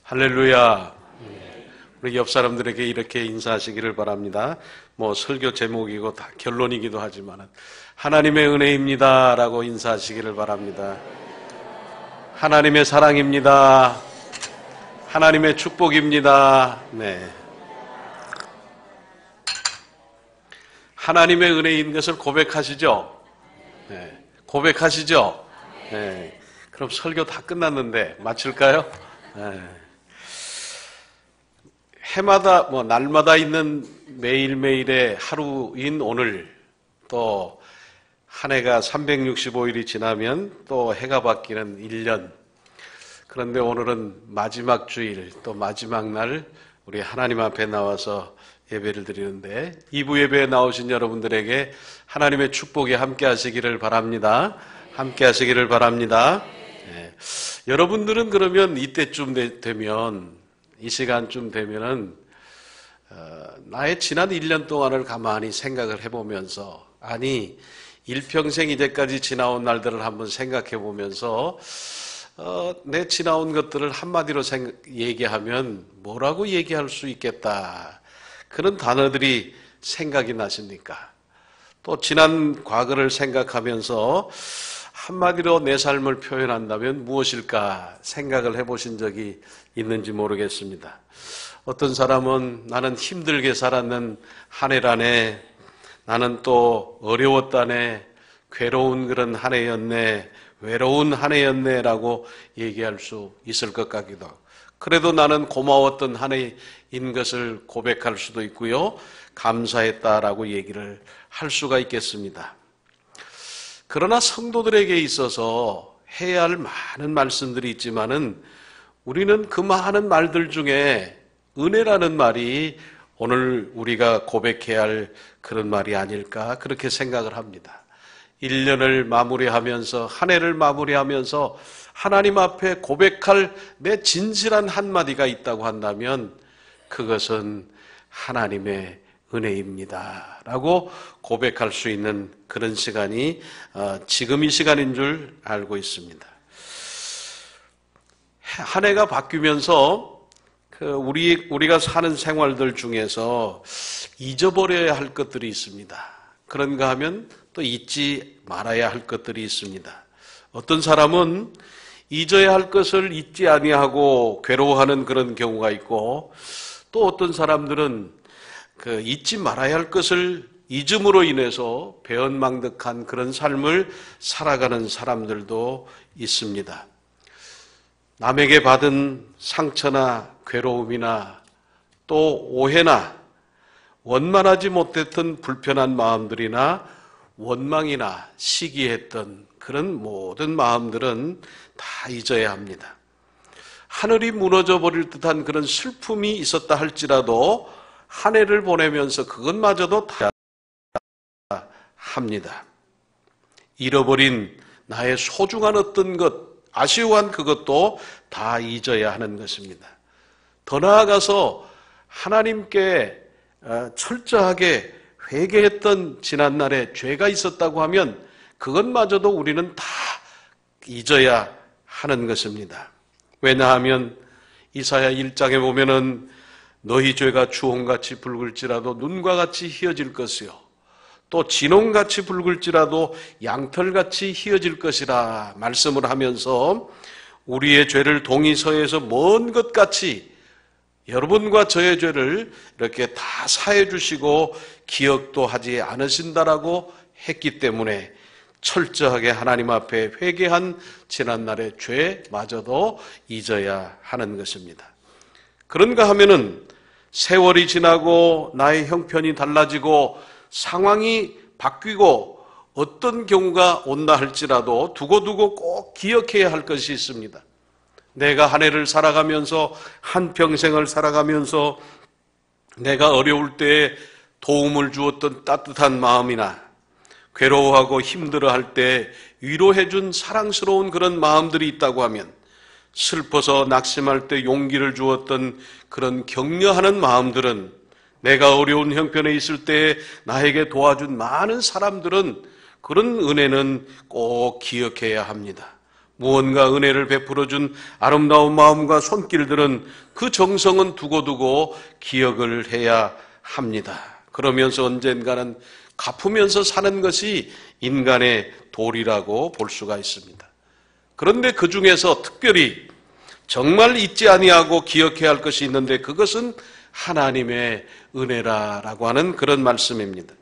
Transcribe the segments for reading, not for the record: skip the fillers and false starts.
할렐루야. 우리 옆 사람들에게 이렇게 인사하시기를 바랍니다. 설교 제목이고 다 결론이기도 하지만 하나님의 은혜입니다 라고 인사하시기를 바랍니다. 하나님의 사랑입니다. 하나님의 축복입니다. 네. 하나님의 은혜인 것을 고백하시죠? 네. 고백하시죠? 네. 그럼 설교 다 끝났는데 마칠까요? 네. 해마다 날마다 있는 매일매일의 하루인 오늘, 또 한 해가 365일이 지나면 또 해가 바뀌는 1년. 그런데 오늘은 마지막 주일, 또 마지막 날 우리 하나님 앞에 나와서 예배를 드리는데, 2부 예배에 나오신 여러분들에게 하나님의 축복이 함께 하시기를 바랍니다. 함께 하시기를 바랍니다. 네. 여러분들은 그러면 이때쯤 되면, 이 시간쯤 되면은 나의 지난 1년 동안을 가만히 생각을 해보면서, 아니 일평생 이제까지 지나온 날들을 한번 생각해 보면서 내 지나온 것들을 한마디로 얘기하면 뭐라고 얘기할 수 있겠다, 그런 단어들이 생각이 나십니까? 또 지난 과거를 생각하면서 한마디로 내 삶을 표현한다면 무엇일까 생각을 해보신 적이 있는지 모르겠습니다. 어떤 사람은 나는 힘들게 살았는 한 해라네, 나는 또 어려웠다네, 괴로운 그런 한 해였네, 외로운 한 해였네 라고 얘기할 수 있을 것 같기도 하고, 그래도 나는 고마웠던 한 해인 것을 고백할 수도 있고요, 감사했다라고 얘기를 할 수가 있겠습니다. 그러나 성도들에게 있어서 해야 할 많은 말씀들이 있지만은 우리는 그 많은 말들 중에 은혜라는 말이 오늘 우리가 고백해야 할 그런 말이 아닐까, 그렇게 생각을 합니다. 1년을 마무리하면서, 한 해를 마무리하면서 하나님 앞에 고백할 내 진실한 한마디가 있다고 한다면 그것은 하나님의 은혜입니다 라고 고백할 수 있는 그런 시간이 지금 이 시간인 줄 알고 있습니다. 한 해가 바뀌면서 우리가 사는 생활들 중에서 잊어버려야 할 것들이 있습니다. 그런가 하면 또 잊지 말아야 할 것들이 있습니다. 어떤 사람은 잊어야 할 것을 잊지 아니하고 괴로워하는 그런 경우가 있고, 또 어떤 사람들은 잊지 말아야 할 것을 잊음으로 인해서 배은망덕한 그런 삶을 살아가는 사람들도 있습니다. 남에게 받은 상처나 괴로움이나 또 오해나 원만하지 못했던 불편한 마음들이나 원망이나 시기했던 그런 모든 마음들은 다 잊어야 합니다. 하늘이 무너져 버릴 듯한 그런 슬픔이 있었다 할지라도 한 해를 보내면서 그것마저도 다 합니다. 잃어버린 나의 소중한 어떤 것, 아쉬워한 그것도 다 잊어야 하는 것입니다. 더 나아가서 하나님께 철저하게 회개했던 지난날에 죄가 있었다고 하면 그것마저도 우리는 다 잊어야 하는 것입니다. 왜냐하면 이사야 1장에 보면은 너희 죄가 주홍같이 붉을지라도 눈과 같이 희어질 것이요, 또 진홍같이 붉을지라도 양털같이 희어질 것이라 말씀을 하면서 우리의 죄를 동이서에서 먼 것 같이 여러분과 저의 죄를 이렇게 다 사해 주시고 기억도 하지 않으신다라고 했기 때문에 철저하게 하나님 앞에 회개한 지난날의 죄마저도 잊어야 하는 것입니다. 그런가 하면은 세월이 지나고 나의 형편이 달라지고 상황이 바뀌고 어떤 경우가 온다 할지라도 두고두고 꼭 기억해야 할 것이 있습니다. 내가 한 해를 살아가면서, 한 평생을 살아가면서 내가 어려울 때에 도움을 주었던 따뜻한 마음이나 괴로워하고 힘들어할 때 위로해준 사랑스러운 그런 마음들이 있다고 하면, 슬퍼서 낙심할 때 용기를 주었던 그런 격려하는 마음들은, 내가 어려운 형편에 있을 때 나에게 도와준 많은 사람들은 그런 은혜는 꼭 기억해야 합니다. 무언가 은혜를 베풀어준 아름다운 마음과 손길들은 그 정성은 두고두고 기억을 해야 합니다. 그러면서 언젠가는 갚으면서 사는 것이 인간의 도리라고 볼 수가 있습니다. 그런데 그 중에서 특별히 정말 잊지 아니하고 기억해야 할 것이 있는데 그것은 하나님의 은혜라라고 하는 그런 말씀입니다.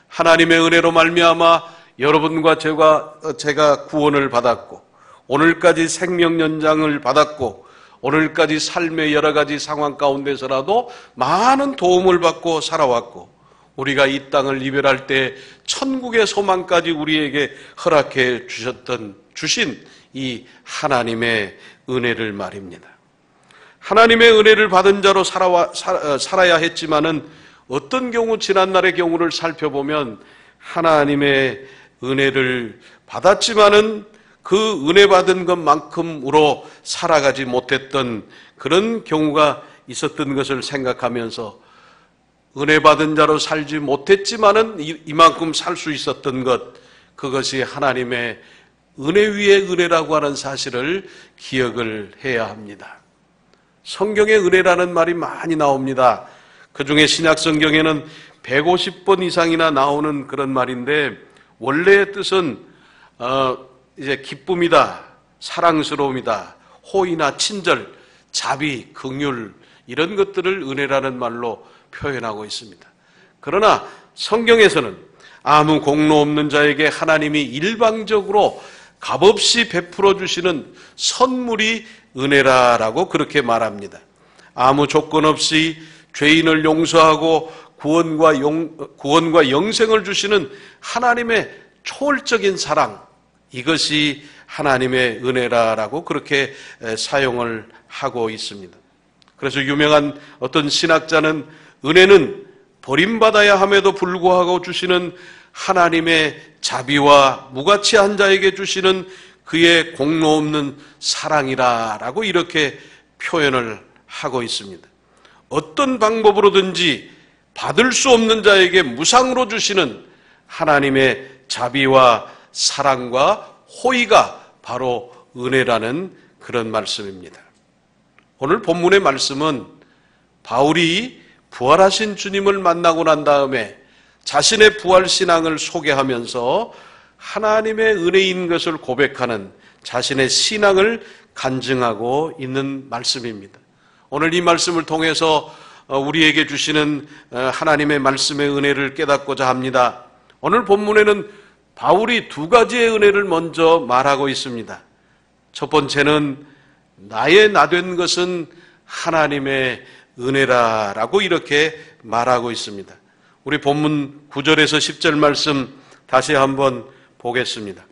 하나님의 은혜로 말미암아 여러분과 제가 구원을 받았고 오늘까지 생명 연장을 받았고 오늘까지 삶의 여러 가지 상황 가운데서라도 많은 도움을 받고 살아왔고 우리가 이 땅을 이별할 때 천국의 소망까지 우리에게 허락해 주신 이 하나님의 은혜를 말입니다. 하나님의 은혜를 받은 자로 살아야 했지만은 어떤 경우 지난날의 경우를 살펴보면 하나님의 은혜를 받았지만은 그 은혜 받은 것만큼으로 살아가지 못했던 그런 경우가 있었던 것을 생각하면서 은혜 받은 자로 살지 못했지만은 이만큼 살 수 있었던 것, 그것이 하나님의 은혜 위에 은혜라고 하는 사실을 기억을 해야 합니다. 성경에 은혜라는 말이 많이 나옵니다. 그 중에 신약 성경에는 150번 이상이나 나오는 그런 말인데 원래의 뜻은 이제 기쁨이다, 사랑스러움이다, 호의나 친절, 자비, 긍휼 이런 것들을 은혜라는 말로 표현하고 있습니다. 그러나 성경에서는 아무 공로 없는 자에게 하나님이 일방적으로 값없이 베풀어 주시는 선물이 은혜라라고 그렇게 말합니다. 아무 조건 없이 죄인을 용서하고 구원과 영생을 주시는 하나님의 초월적인 사랑, 이것이 하나님의 은혜라라고 그렇게 사용을 하고 있습니다. 그래서 유명한 어떤 신학자는 은혜는 버림받아야 함에도 불구하고 주시는 하나님의 자비와 무가치한 자에게 주시는 그의 공로 없는 사랑이라라고 이렇게 표현을 하고 있습니다. 어떤 방법으로든지 받을 수 없는 자에게 무상으로 주시는 하나님의 자비와 사랑과 호의가 바로 은혜라는 그런 말씀입니다. 오늘 본문의 말씀은 바울이 부활하신 주님을 만나고 난 다음에 자신의 부활신앙을 소개하면서 하나님의 은혜인 것을 고백하는 자신의 신앙을 간증하고 있는 말씀입니다. 오늘 이 말씀을 통해서 우리에게 주시는 하나님의 말씀의 은혜를 깨닫고자 합니다. 오늘 본문에는 바울이 두 가지의 은혜를 먼저 말하고 있습니다. 첫 번째는 나의 나된 것은 하나님의 은혜라라고 이렇게 말하고 있습니다. 우리 본문 9절에서 10절 말씀 다시 한번 보겠습니다.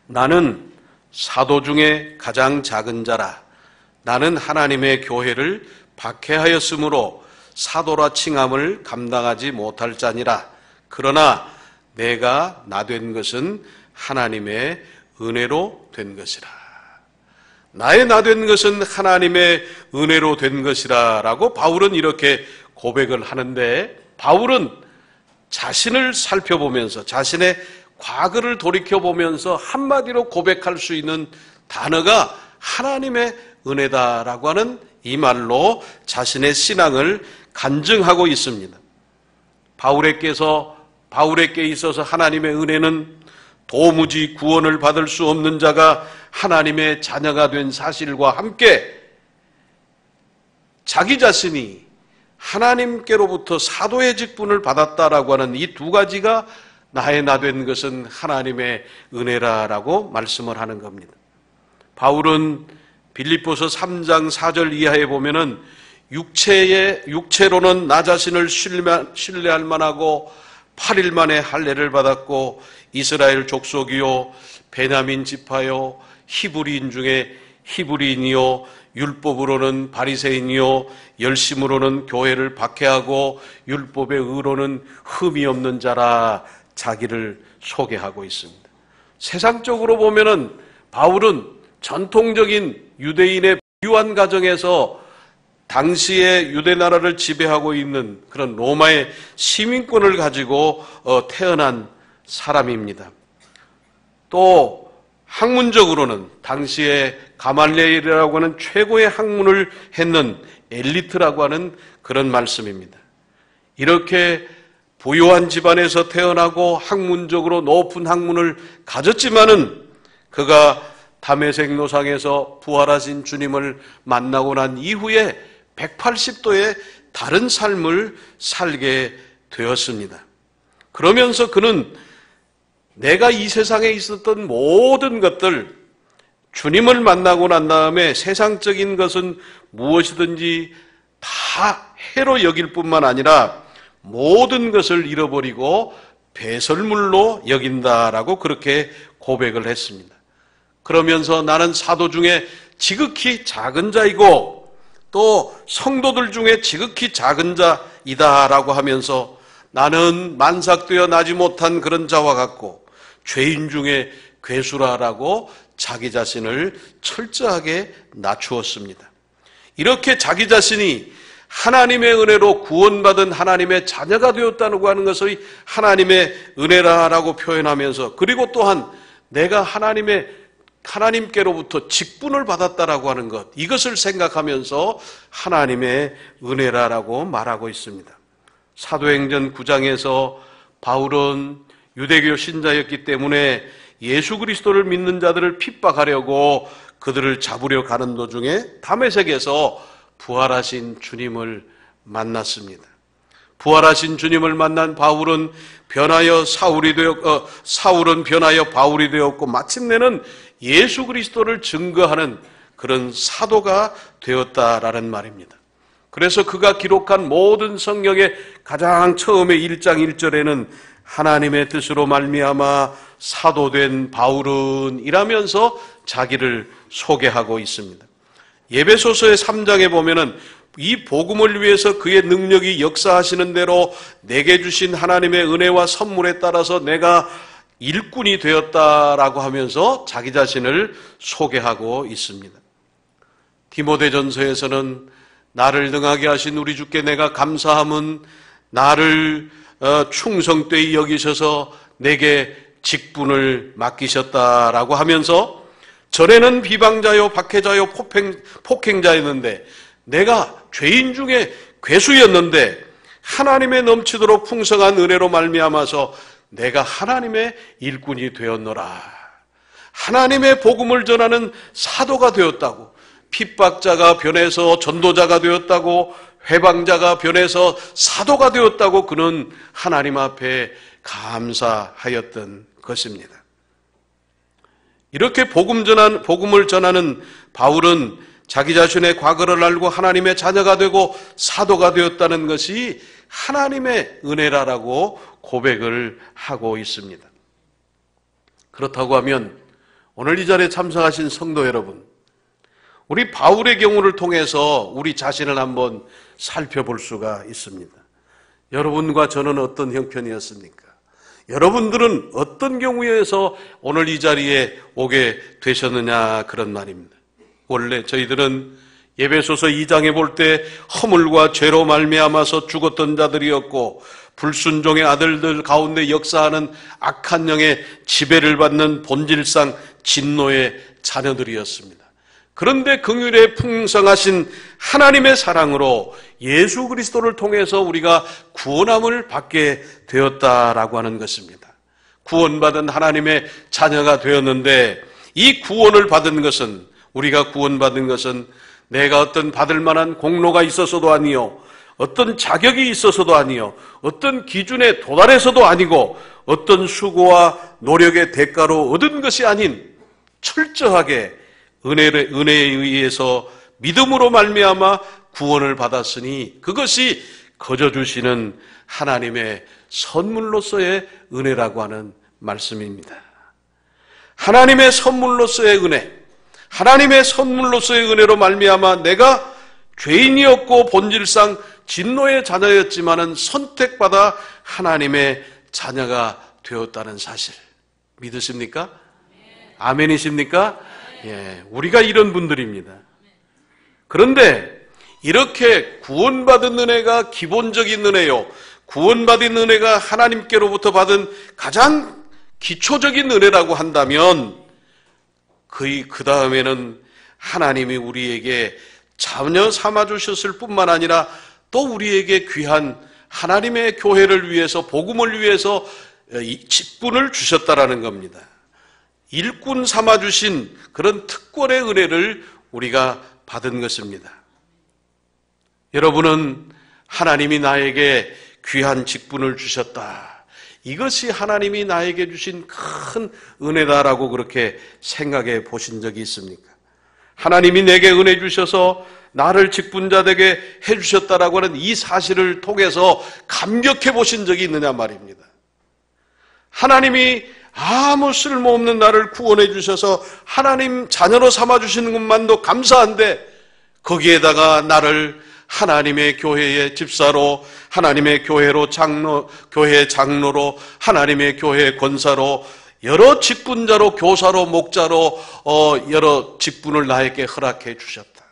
나는 사도 중에 가장 작은 자라. 나는 하나님의 교회를 박해하였으므로 사도라 칭함을 감당하지 못할 자니라. 그러나 내가 나된 것은 하나님의 은혜로 된 것이라. 나의 나된 것은 하나님의 은혜로 된 것이라 라고 바울은 이렇게 고백을 하는데, 바울은 자신을 살펴보면서 자신의 과거를 돌이켜보면서 한마디로 고백할 수 있는 단어가 하나님의 은혜다라고 하는 이 말로 자신의 신앙을 간증하고 있습니다. 바울에게 있어서 하나님의 은혜는 도무지 구원을 받을 수 없는 자가 하나님의 자녀가 된 사실과 함께 자기 자신이 하나님께로부터 사도의 직분을 받았다라고 하는 이 두 가지가 나의 나된 것은 하나님의 은혜라라고 말씀을 하는 겁니다. 바울은 빌립보서 3장 4절 이하에 보면은 육체로는 나 자신을 신뢰할 만하고 8일 만에 할례를 받았고 이스라엘 족속이요 베냐민 지파요 히브리인 중에 히브리인이요 율법으로는 바리새인이요 열심으로는 교회를 박해하고 율법의 의로는 흠이 없는 자라 자기를 소개하고 있습니다. 세상적으로 보면은 바울은 전통적인 유대인의 부유한 가정에서 당시에 유대 나라를 지배하고 있는 그런 로마의 시민권을 가지고 태어난 사람입니다. 또 학문적으로는 당시에 가말리엘이라고 하는 최고의 학문을 했는 엘리트라고 하는 그런 말씀입니다. 이렇게 부유한 집안에서 태어나고 학문적으로 높은 학문을 가졌지만은 그가 다메섹 노상에서 부활하신 주님을 만나고 난 이후에 180도의 다른 삶을 살게 되었습니다. 그러면서 그는 내가 이 세상에 있었던 모든 것들, 주님을 만나고 난 다음에 세상적인 것은 무엇이든지 다 해로 여길 뿐만 아니라 모든 것을 잃어버리고 배설물로 여긴다라고 그렇게 고백을 했습니다. 그러면서 나는 사도 중에 지극히 작은 자이고 또 성도들 중에 지극히 작은 자이다라고 하면서 나는 만삭되어 나지 못한 그런 자와 같고 죄인 중에 괴수라라고 자기 자신을 철저하게 낮추었습니다. 이렇게 자기 자신이 하나님의 은혜로 구원받은 하나님의 자녀가 되었다고 하는 것을 하나님의 은혜라고 표현하면서, 그리고 또한 내가 하나님께로부터 직분을 받았다라고 하는 것, 이것을 생각하면서 하나님의 은혜라고 말하고 있습니다. 사도행전 9장에서 바울은 유대교 신자였기 때문에 예수 그리스도를 믿는 자들을 핍박하려고 그들을 잡으려 가는 도중에 다메섹에서 부활하신 주님을 만났습니다. 부활하신 주님을 만난 바울은 사울은 변하여 바울이 되었고 마침내는 예수 그리스도를 증거하는 그런 사도가 되었다라는 말입니다. 그래서 그가 기록한 모든 성경의 가장 처음에 1장 1절에는 하나님의 뜻으로 말미암아 사도된 바울은 이라면서 자기를 소개하고 있습니다. 에베소서의 3장에 보면은 이 복음을 위해서 그의 능력이 역사하시는 대로 내게 주신 하나님의 은혜와 선물에 따라서 내가 일꾼이 되었다라고 하면서 자기 자신을 소개하고 있습니다. 디모데전서에서는 나를 능하게 하신 우리 주께 내가 감사함은 나를 충성되이 여기셔서 내게 직분을 맡기셨다라고 하면서 전에는 비방자요 박해자요 폭행자였는데 내가 죄인 중에 괴수였는데 하나님의 넘치도록 풍성한 은혜로 말미암아서 내가 하나님의 일꾼이 되었노라. 하나님의 복음을 전하는 사도가 되었다고, 핍박자가 변해서 전도자가 되었다고, 회방자가 변해서 사도가 되었다고 그는 하나님 앞에 감사하였던 것입니다. 이렇게 복음을 전하는 바울은 자기 자신의 과거를 알고 하나님의 자녀가 되고 사도가 되었다는 것이 하나님의 은혜라고 고백을 하고 있습니다. 그렇다고 하면 오늘 이 자리에 참석하신 성도 여러분, 우리 바울의 경우를 통해서 우리 자신을 한번 살펴볼 수가 있습니다. 여러분과 저는 어떤 형편이었습니까? 여러분들은 어떤 경우에서 오늘 이 자리에 오게 되셨느냐, 그런 말입니다. 원래 저희들은 에베소서 2장에 볼 때 허물과 죄로 말미암아서 죽었던 자들이었고 불순종의 아들들 가운데 역사하는 악한 영의 지배를 받는 본질상 진노의 자녀들이었습니다. 그런데 긍휼에 풍성하신 하나님의 사랑으로 예수 그리스도를 통해서 우리가 구원함을 받게 되었다라고 하는 것입니다. 구원받은 하나님의 자녀가 되었는데 이 구원을 받은 것은, 우리가 구원받은 것은 내가 어떤 받을 만한 공로가 있어서도 아니요, 어떤 자격이 있어서도 아니요, 어떤 기준에 도달해서도 아니고 어떤 수고와 노력의 대가로 얻은 것이 아닌 철저하게 은혜에 의해서 믿음으로 말미암아 구원을 받았으니 그것이 거저 주시는 하나님의 선물로서의 은혜라고 하는 말씀입니다. 하나님의 선물로서의 은혜, 하나님의 선물로서의 은혜로 말미암아 내가 죄인이었고 본질상 진노의 자녀였지만은 선택받아 하나님의 자녀가 되었다는 사실 믿으십니까? 아멘이십니까? 예, 우리가 이런 분들입니다. 그런데 이렇게 구원받은 은혜가 기본적인 은혜요, 구원받은 은혜가 하나님께로부터 받은 가장 기초적인 은혜라고 한다면 그 다음에는 하나님이 우리에게 자녀 삼아주셨을 뿐만 아니라 또 우리에게 귀한 하나님의 교회를 위해서, 복음을 위해서 직분을 주셨다라는 겁니다. 일꾼 삼아주신 그런 특권의 은혜를 우리가 받은 것입니다. 여러분은 하나님이 나에게 귀한 직분을 주셨다, 이것이 하나님이 나에게 주신 큰 은혜다라고 그렇게 생각해 보신 적이 있습니까? 하나님이 내게 은혜 주셔서 나를 직분자 되게 해주셨다라고 하는 이 사실을 통해서 감격해 보신 적이 있느냐 말입니다. 하나님이 아무 쓸모없는 나를 구원해 주셔서 하나님 자녀로 삼아주시는 것만도 감사한데, 거기에다가 나를 하나님의 교회의 집사로, 하나님의 교회로 교회 장로로, 하나님의 교회 권사로, 여러 직분자로, 교사로, 목자로 여러 직분을 나에게 허락해 주셨다.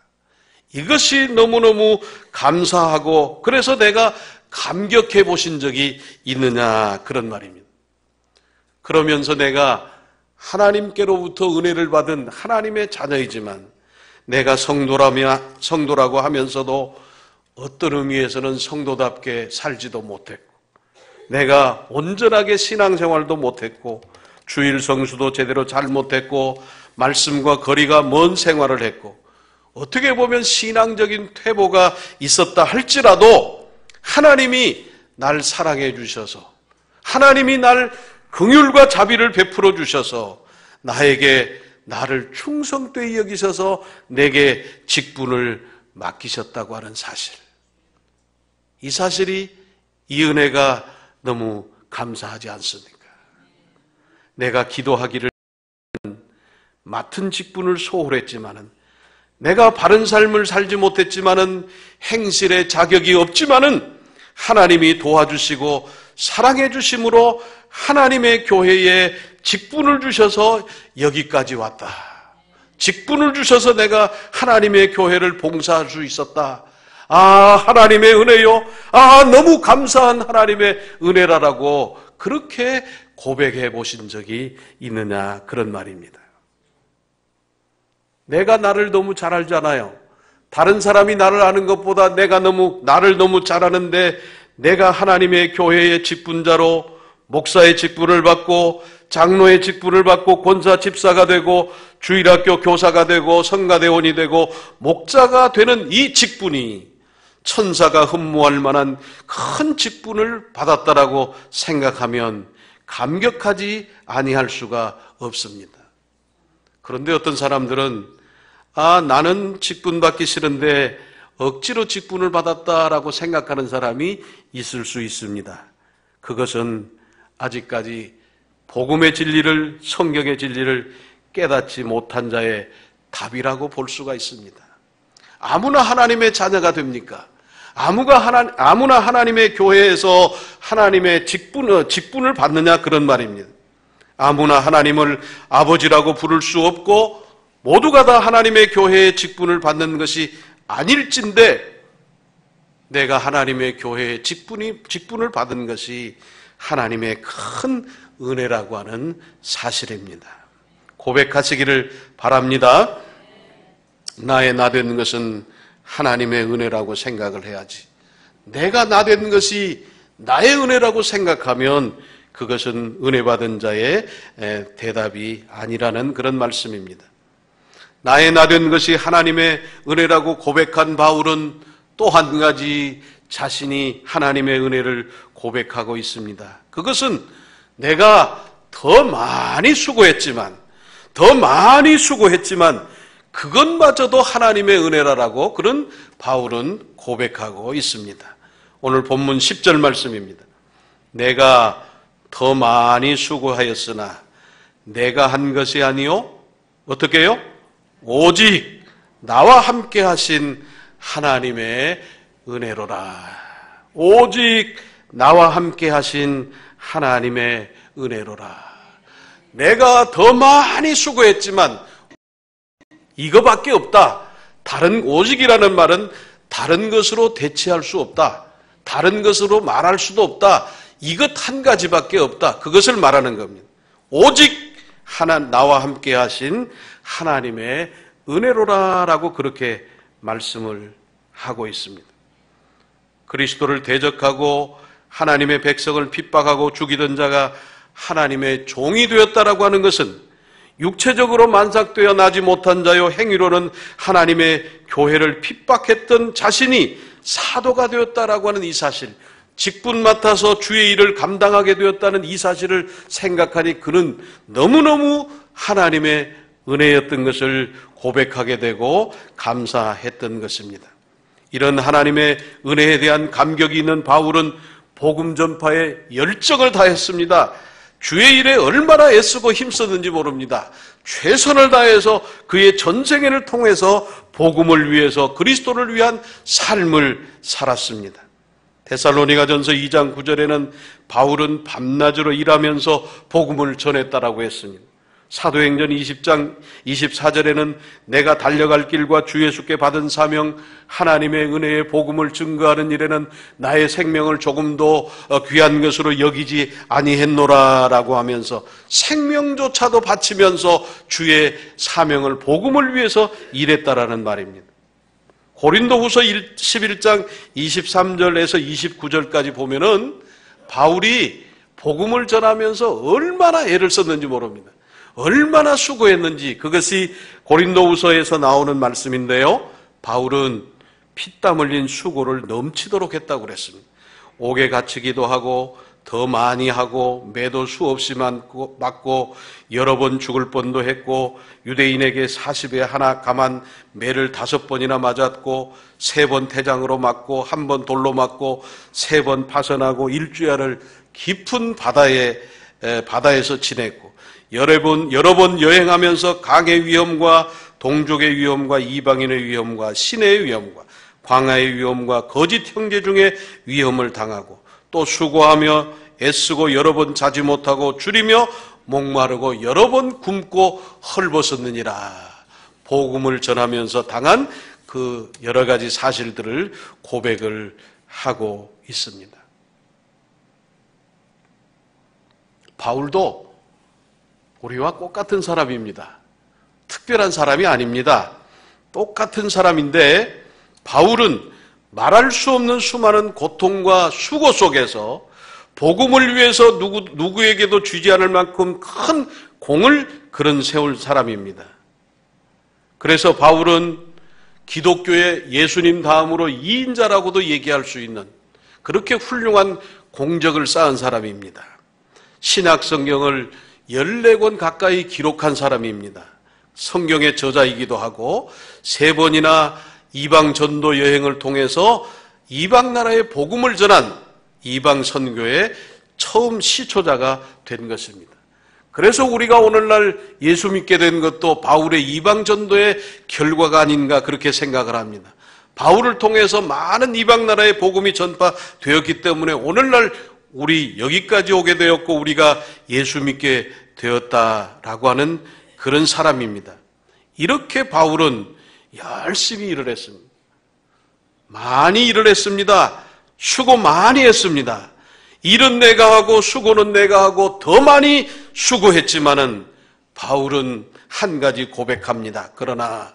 이것이 너무너무 감사하고, 그래서 내가 감격해 보신 적이 있느냐, 그런 말입니다. 그러면서 내가 하나님께로부터 은혜를 받은 하나님의 자녀이지만 내가 성도라고 하면서도 어떤 의미에서는 성도답게 살지도 못했고, 내가 온전하게 신앙생활도 못했고, 주일 성수도 제대로 잘 못했고, 말씀과 거리가 먼 생활을 했고, 어떻게 보면 신앙적인 퇴보가 있었다 할지라도 하나님이 날 사랑해 주셔서, 하나님이 날 긍휼과 자비를 베풀어 주셔서 나를 충성되이 여기셔서 내게 직분을 맡기셨다고 하는 사실, 이 사실이, 이 은혜가 너무 감사하지 않습니까? 내가 기도하기를 맡은 직분을 소홀했지만은, 내가 바른 삶을 살지 못했지만은, 행실에 자격이 없지만은 하나님이 도와주시고 사랑해 주심으로 하나님의 교회에 직분을 주셔서 여기까지 왔다. 직분을 주셔서 내가 하나님의 교회를 봉사할 수 있었다. 아, 하나님의 은혜요. 아, 너무 감사한 하나님의 은혜라라고 그렇게 고백해 보신 적이 있느냐, 그런 말입니다. 내가 나를 너무 잘 알잖아요. 다른 사람이 나를 아는 것보다 나를 너무 잘 아는데, 내가 하나님의 교회의 직분자로 목사의 직분을 받고, 장로의 직분을 받고, 권사 집사가 되고, 주일학교 교사가 되고, 성가대원이 되고, 목자가 되는 이 직분이 천사가 흠모할 만한 큰 직분을 받았다라고 생각하면 감격하지 아니할 수가 없습니다. 그런데 어떤 사람들은 나는 직분 받기 싫은데 억지로 직분을 받았다라고 생각하는 사람이 있을 수 있습니다. 그것은 아직까지 복음의 진리를, 성경의 진리를 깨닫지 못한 자의 답이라고 볼 수가 있습니다. 아무나 하나님의 자녀가 됩니까? 아무나 하나님의 교회에서 하나님의 직분을 받느냐, 그런 말입니다. 아무나 하나님을 아버지라고 부를 수 없고, 모두가 다 하나님의 교회의 직분을 받는 것이 아닐진데, 내가 하나님의 교회의 직분을 받은 것이 하나님의 큰 은혜라고 하는 사실입니다. 고백하시기를 바랍니다. 나의 나된 것은 하나님의 은혜라고 생각을 해야지, 내가 나된 것이 나의 은혜라고 생각하면 그것은 은혜 받은 자의 대답이 아니라는 그런 말씀입니다. 나의 나된 것이 하나님의 은혜라고 고백한 바울은 또 한 가지 자신이 하나님의 은혜를 고백하고 있습니다. 그것은 내가 더 많이 수고했지만 그것마저도 하나님의 은혜라고 그런 바울은 고백하고 있습니다. 오늘 본문 10절 말씀입니다. 내가 더 많이 수고하였으나 내가 한 것이 아니요, 어떻게 해요? 오직 나와 함께 하신 하나님의 은혜로라. 오직 나와 함께 하신 하나님의 은혜로라. 내가 더 많이 수고했지만 이거밖에 없다. 오직이라는 말은 다른 것으로 대체할 수 없다. 다른 것으로 말할 수도 없다. 이것 한 가지밖에 없다. 그것을 말하는 겁니다. 오직 나와 함께 하신 하나님의 은혜로라라고 그렇게 말씀을 하고 있습니다. 그리스도를 대적하고 하나님의 백성을 핍박하고 죽이던 자가 하나님의 종이 되었다라고 하는 것은 육체적으로 만삭되어 나지 못한 자요 행위로는 하나님의 교회를 핍박했던 자신이 사도가 되었다라고 하는 이 사실, 직분 맡아서 주의 일을 감당하게 되었다는 이 사실을 생각하니 그는 너무너무 하나님의 은혜였던 것을 고백하게 되고 감사했던 것입니다. 이런 하나님의 은혜에 대한 감격이 있는 바울은 복음 전파에 열정을 다했습니다. 주의 일에 얼마나 애쓰고 힘썼는지 모릅니다. 최선을 다해서 그의 전생애를 통해서 복음을 위해서 그리스도를 위한 삶을 살았습니다. 데살로니가전서 2장 9절에는 바울은 밤낮으로 일하면서 복음을 전했다라고 했습니다. 사도행전 20장 24절에는 내가 달려갈 길과 주 예수께 받은 사명, 하나님의 은혜의 복음을 증거하는 일에는 나의 생명을 조금도 귀한 것으로 여기지 아니했노라라고 하면서 생명조차도 바치면서 주의 사명을 복음을 위해서 일했다라는 말입니다. 고린도후서 11장 23절에서 29절까지 보면은 바울이 복음을 전하면서 얼마나 애를 썼는지 모릅니다. 얼마나 수고했는지 그것이 고린도후서에서 나오는 말씀인데요. 바울은 피땀 흘린 수고를 넘치도록 했다고 그랬습니다. 옥에 갇히기도 하고 더 많이 하고 매도 수없이 맞고 여러 번 죽을 뻔도 했고 유대인에게 40에 하나 감한 매를 5번이나 맞았고 3번 태장으로 맞고 1번 돌로 맞고 3번 파선하고 일주야를 깊은 바다에서 지냈고 여러 번 여행하면서 강의 위험과 동족의 위험과 이방인의 위험과 신의 위험과 광야의 위험과 거짓 형제 중에 위험을 당하고 또 수고하며 애쓰고 여러 번 자지 못하고 줄이며 목마르고 여러 번 굶고 헐벗었느니라. 복음을 전하면서 당한 그 여러 가지 사실들을 고백을 하고 있습니다. 바울도 우리와 똑같은 사람입니다. 특별한 사람이 아닙니다. 똑같은 사람인데 바울은 말할 수 없는 수많은 고통과 수고 속에서 복음을 위해서 누구에게도 주지 않을 만큼 큰 공을 그런 세울 사람입니다. 그래서 바울은 기독교의 예수님 다음으로 2인자라고도 얘기할 수 있는 그렇게 훌륭한 공적을 쌓은 사람입니다. 신약 성경을 14권 가까이 기록한 사람입니다. 성경의 저자이기도 하고 3번이나 이방 전도 여행을 통해서 이방 나라의 복음을 전한 이방 선교의 처음 시초자가 된 것입니다. 그래서 우리가 오늘날 예수 믿게 된 것도 바울의 이방 전도의 결과가 아닌가 그렇게 생각을 합니다. 바울을 통해서 많은 이방 나라의 복음이 전파되었기 때문에 오늘날 우리 여기까지 오게 되었고 우리가 예수 믿게 되었다라고 하는 그런 사람입니다. 이렇게 바울은 열심히 일을 했습니다. 많이 일을 했습니다. 수고 많이 했습니다. 일은 내가 하고 수고는 내가 하고 더 많이 수고했지만은 바울은 한 가지 고백합니다. 그러나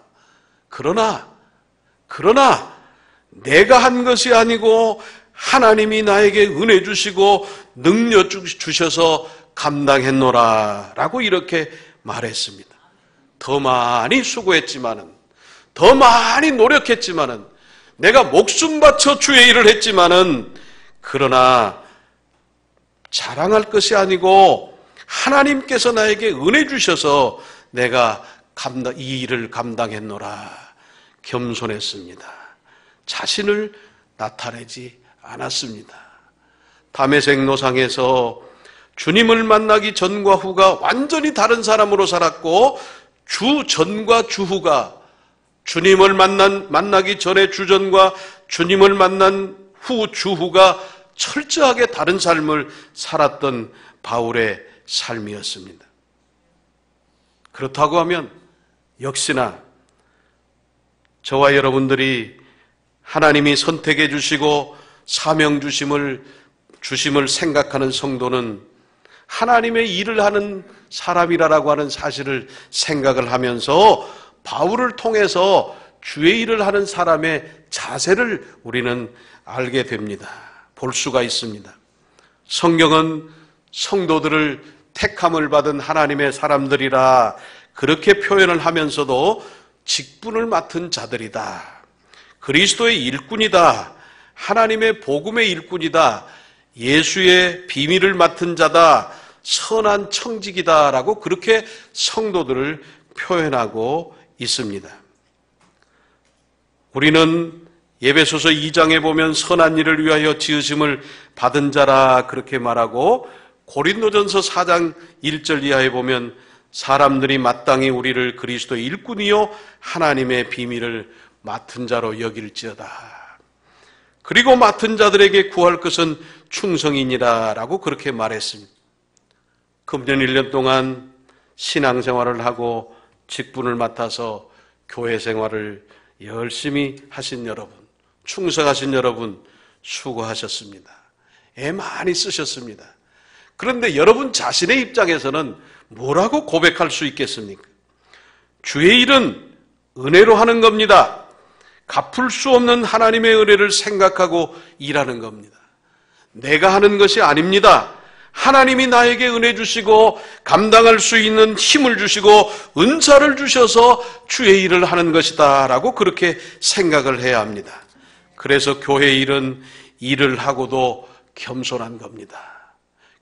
내가 한 것이 아니고 하나님이 나에게 은혜 주시고 능력 주셔서 감당했노라 라고 이렇게 말했습니다. 더 많이 수고했지만은 더 많이 노력했지만은 내가 목숨 바쳐 주의 일을 했지만은 그러나 자랑할 것이 아니고 하나님께서 나에게 은혜 주셔서 내가 이 일을 감당했노라. 겸손했습니다. 자신을 나타내지 않았습니다. 다메섹 노상에서 주님을 만나기 전과 후가 완전히 다른 사람으로 살았고 주 전과 주 후가 주님을 만나기 전에 주전과 주님을 만난 후 주후가 철저하게 다른 삶을 살았던 바울의 삶이었습니다. 그렇다고 하면 역시나 저와 여러분들이 하나님이 선택해 주시고 사명 주심을 생각하는 성도는 하나님의 일을 하는 사람이라고 하는 사실을 생각을 하면서 바울을 통해서 주의 일을 하는 사람의 자세를 우리는 알게 됩니다. 볼 수가 있습니다. 성경은 성도들을 택함을 받은 하나님의 사람들이라 그렇게 표현을 하면서도 직분을 맡은 자들이다. 그리스도의 일꾼이다. 하나님의 복음의 일꾼이다. 예수의 비밀을 맡은 자다. 선한 청직이다라고 그렇게 성도들을 표현하고 있습니다. 우리는 에베소서 2장에 보면 선한 일을 위하여 지으심을 받은 자라 그렇게 말하고, 고린도전서 4장 1절 이하에 보면 사람들이 마땅히 우리를 그리스도의 일꾼이요 하나님의 비밀을 맡은 자로 여길지어다. 그리고 맡은 자들에게 구할 것은 충성이니라 라고 그렇게 말했습니다. 금년 1년 동안 신앙생활을 하고 직분을 맡아서 교회 생활을 열심히 하신 여러분, 충성하신 여러분 수고하셨습니다. 애 많이 쓰셨습니다. 그런데 여러분 자신의 입장에서는 뭐라고 고백할 수 있겠습니까? 주의 일은 은혜로 하는 겁니다. 갚을 수 없는 하나님의 은혜를 생각하고 일하는 겁니다. 내가 하는 것이 아닙니다. 하나님이 나에게 은혜 주시고 감당할 수 있는 힘을 주시고 은사를 주셔서 주의 일을 하는 것이다 라고 그렇게 생각을 해야 합니다. 그래서 교회 일은 일을 하고도 겸손한 겁니다.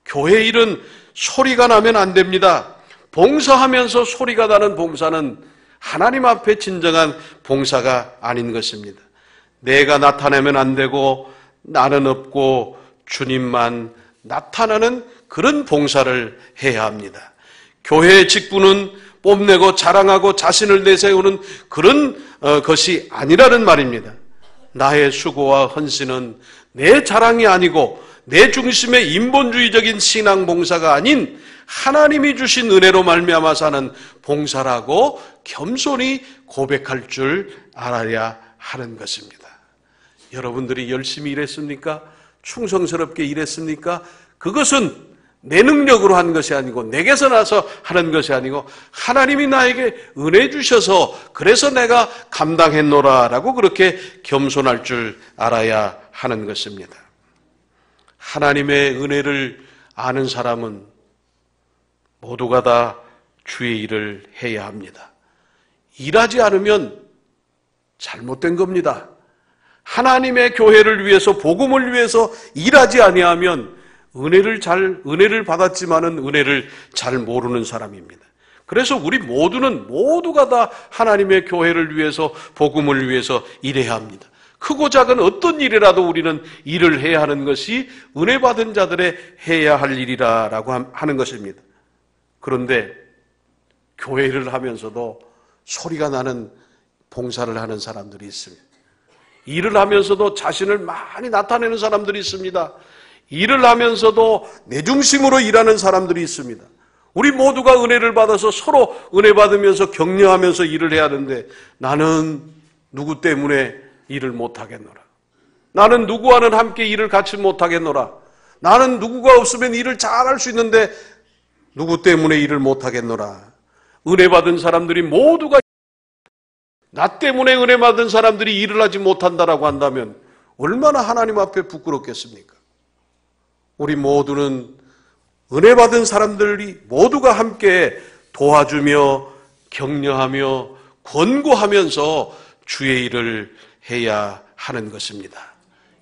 교회 일은 소리가 나면 안 됩니다. 봉사하면서 소리가 나는 봉사는 하나님 앞에 진정한 봉사가 아닌 것입니다. 내가 나타내면 안 되고 나는 없고 주님만 나타나는 그런 봉사를 해야 합니다. 교회의 직분은 뽐내고 자랑하고 자신을 내세우는 그런 것이 아니라는 말입니다. 나의 수고와 헌신은 내 자랑이 아니고 내 중심의 인본주의적인 신앙 봉사가 아닌 하나님이 주신 은혜로 말미암아 사는 봉사라고 겸손히 고백할 줄 알아야 하는 것입니다. 여러분들이 열심히 일했습니까? 충성스럽게 일했습니까? 그것은 내 능력으로 한 것이 아니고 내게서 나서 하는 것이 아니고 하나님이 나에게 은혜 주셔서 그래서 내가 감당했노라라고 그렇게 겸손할 줄 알아야 하는 것입니다. 하나님의 은혜를 아는 사람은 모두가 다 주의 일을 해야 합니다. 일하지 않으면 잘못된 겁니다. 하나님의 교회를 위해서 복음을 위해서 일하지 아니하면 은혜를 받았지만은 은혜를 잘 모르는 사람입니다. 그래서 우리 모두가 다 하나님의 교회를 위해서 복음을 위해서 일해야 합니다. 크고 작은 어떤 일이라도 우리는 일을 해야 하는 것이 은혜 받은 자들의 해야 할 일이라고 하는 것입니다. 그런데 교회 일을 하면서도 소리가 나는 봉사를 하는 사람들이 있습니다. 일을 하면서도 자신을 많이 나타내는 사람들이 있습니다. 일을 하면서도 내 중심으로 일하는 사람들이 있습니다. 우리 모두가 은혜를 받아서 서로 은혜 받으면서 격려하면서 일을 해야 하는데 나는 누구 때문에 일을 못하겠노라. 나는 누구와는 함께 일을 같이 못하겠노라. 나는 누구가 없으면 일을 잘할 수 있는데 누구 때문에 일을 못하겠노라. 은혜 받은 사람들이 모두가 나 때문에 은혜 받은 사람들이 일을 하지 못한다라고 한다면 얼마나 하나님 앞에 부끄럽겠습니까? 우리 모두는 은혜 받은 사람들이 모두가 함께 도와주며 격려하며 권고하면서 주의 일을 해야 하는 것입니다.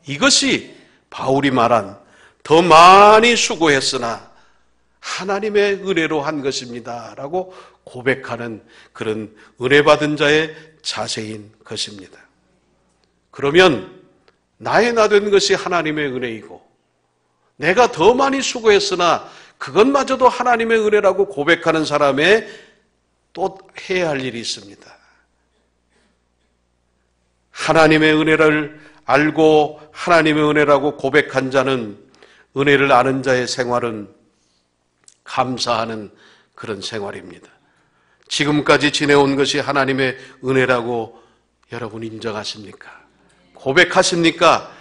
이것이 바울이 말한 더 많이 수고했으나 하나님의 은혜로 한 것입니다 라고 고백하는 그런 은혜 받은 자의 자세인 것입니다. 그러면 나의 나 된 것이 하나님의 은혜이고 내가 더 많이 수고했으나 그것마저도 하나님의 은혜라고 고백하는 사람의 또 해야 할 일이 있습니다. 하나님의 은혜를 알고 하나님의 은혜라고 고백한 자는 은혜를 아는 자의 생활은 감사하는 그런 생활입니다. 지금까지 지내온 것이 하나님의 은혜라고 여러분 인정하십니까? 고백하십니까?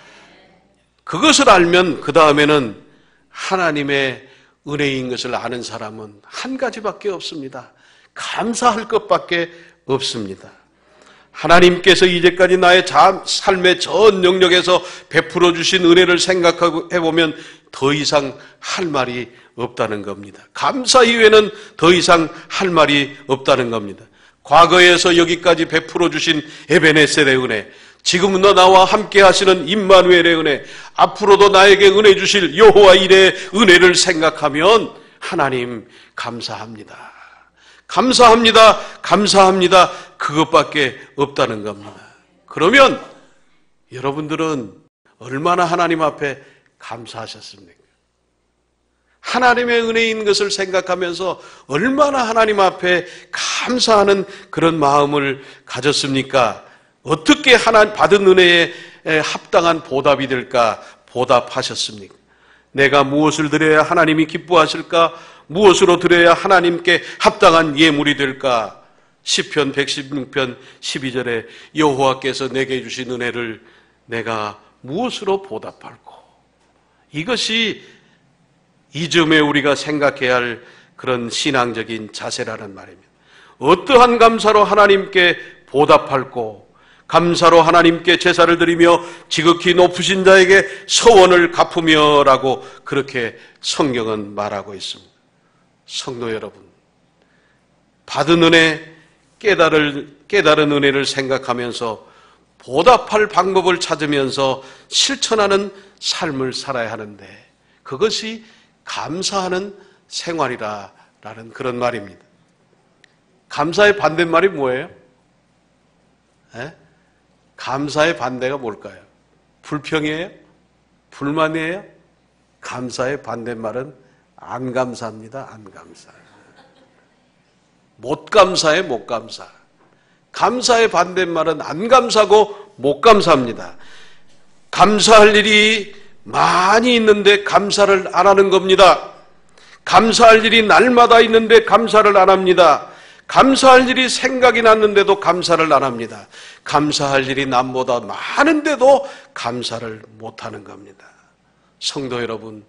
그것을 알면 그 다음에는 하나님의 은혜인 것을 아는 사람은 한 가지밖에 없습니다. 감사할 것밖에 없습니다. 하나님께서 이제까지 나의 삶의 전 영역에서 베풀어 주신 은혜를 생각해 보면 더 이상 할 말이 없다는 겁니다. 감사 이외에는 더 이상 할 말이 없다는 겁니다. 과거에서 여기까지 베풀어 주신 에베네셀의 은혜, 지금도 나와 함께 하시는 임마누엘의 은혜, 앞으로도 나에게 은혜 주실 여호와 일의 은혜를 생각하면 하나님 감사합니다. 감사합니다. 감사합니다. 그것밖에 없다는 겁니다. 그러면 여러분들은 얼마나 하나님 앞에 감사하셨습니까? 하나님의 은혜인 것을 생각하면서 얼마나 하나님 앞에 감사하는 그런 마음을 가졌습니까? 어떻게 받은 은혜에 합당한 보답이 될까 보답하셨습니까? 내가 무엇을 드려야 하나님이 기뻐하실까? 무엇으로 드려야 하나님께 합당한 예물이 될까? 시편 116편 12절에 여호와께서 내게 주신 은혜를 내가 무엇으로 보답할꼬? 이것이 이 점에 우리가 생각해야 할 그런 신앙적인 자세라는 말입니다. 어떠한 감사로 하나님께 보답할꼬? 감사로 하나님께 제사를 드리며 지극히 높으신 자에게 서원을 갚으며 라고 그렇게 성경은 말하고 있습니다. 성도 여러분, 받은 은혜, 깨달은 은혜를 생각하면서 보답할 방법을 찾으면서 실천하는 삶을 살아야 하는데 그것이 감사하는 생활이라는 그런 말입니다. 감사의 반대말이 뭐예요? 감사의 반대가 뭘까요? 불평이에요? 불만이에요? 감사의 반대말은 안 감사합니다. 안 감사. 못 감사해, 못 감사. 감사의 반대말은 안 감사고 못 감사합니다. 감사할 일이 많이 있는데 감사를 안 하는 겁니다. 감사할 일이 날마다 있는데 감사를 안 합니다. 감사할 일이 생각이 났는데도 감사를 안 합니다. 감사할 일이 남보다 많은데도 감사를 못하는 겁니다. 성도 여러분,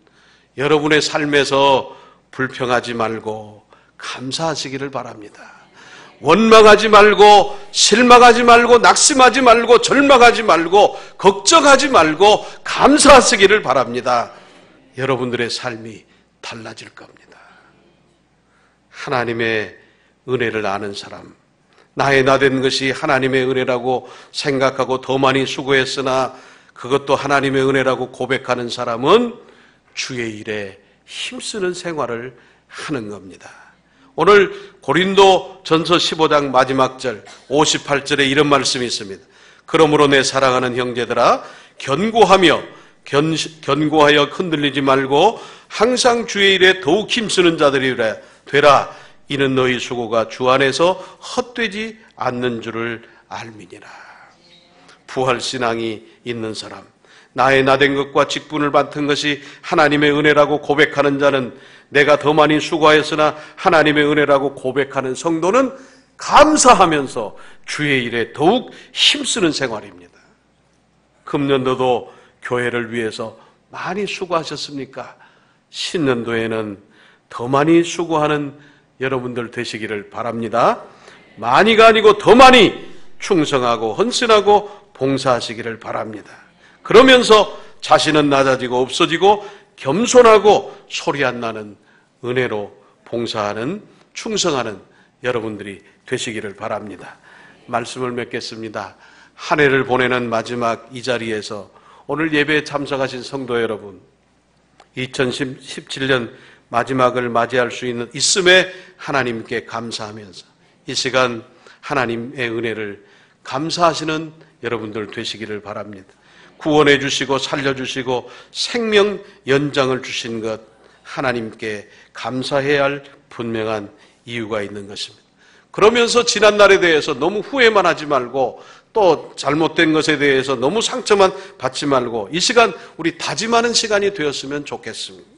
여러분의 삶에서 불평하지 말고 감사하시기를 바랍니다. 원망하지 말고 실망하지 말고 낙심하지 말고 절망하지 말고 걱정하지 말고 감사하시기를 바랍니다. 여러분들의 삶이 달라질 겁니다. 하나님의 은혜를 아는 사람, 나의 나된 것이 하나님의 은혜라고 생각하고 더 많이 수고했으나 그것도 하나님의 은혜라고 고백하는 사람은 주의 일에 힘쓰는 생활을 하는 겁니다. 오늘 고린도 전서 15장 마지막 절 58절에 이런 말씀이 있습니다. 그러므로 내 사랑하는 형제들아 견고하여 흔들리지 말고 항상 주의 일에 더욱 힘쓰는 자들이 되라. 이는 너희 수고가 주 안에서 헛되지 않는 줄을 알미니라. 부활신앙이 있는 사람, 나의 나된 것과 직분을 맡은 것이 하나님의 은혜라고 고백하는 자는, 내가 더 많이 수고하였으나 하나님의 은혜라고 고백하는 성도는 감사하면서 주의 일에 더욱 힘쓰는 생활입니다. 금년도도 교회를 위해서 많이 수고하셨습니까? 신년도에는 더 많이 수고하는 여러분들 되시기를 바랍니다. 많이가 아니고 더 많이 충성하고 헌신하고 봉사하시기를 바랍니다. 그러면서 자신은 낮아지고 없어지고 겸손하고 소리 안 나는 은혜로 봉사하는, 충성하는 여러분들이 되시기를 바랍니다. 말씀을 맺겠습니다. 한 해를 보내는 마지막 이 자리에서 오늘 예배에 참석하신 성도 여러분, 2017년 마지막을 맞이할 수 있음에 하나님께 감사하면서 이 시간 하나님의 은혜를 감사하시는 여러분들 되시기를 바랍니다. 구원해 주시고 살려주시고 생명 연장을 주신 것, 하나님께 감사해야 할 분명한 이유가 있는 것입니다. 그러면서 지난 날에 대해서 너무 후회만 하지 말고 또 잘못된 것에 대해서 너무 상처만 받지 말고 이 시간 우리 다짐하는 시간이 되었으면 좋겠습니다.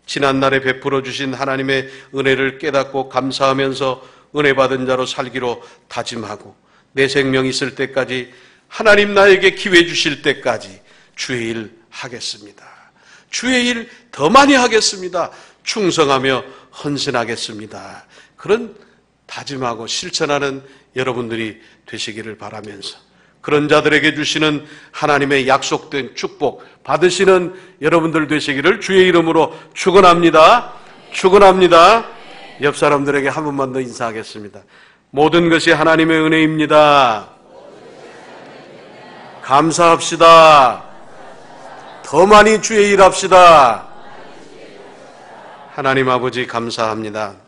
지난 날에 베풀어 주신 하나님의 은혜를 깨닫고 감사하면서 은혜 받은 자로 살기로 다짐하고, 내 생명 있을 때까지 하나님 나에게 기회 주실 때까지 주의 일 하겠습니다. 주의 일 더 많이 하겠습니다. 충성하며 헌신하겠습니다. 그런 다짐하고 실천하는 여러분들이 되시기를 바라면서 그런 자들에게 주시는 하나님의 약속된 축복 받으시는 여러분들 되시기를 주의 이름으로 축원합니다. 축원합니다. 옆 사람들에게 한 번만 더 인사하겠습니다. 모든 것이 하나님의 은혜입니다. 감사합시다. 더 많이 주의 일합시다. 하나님 아버지 감사합니다.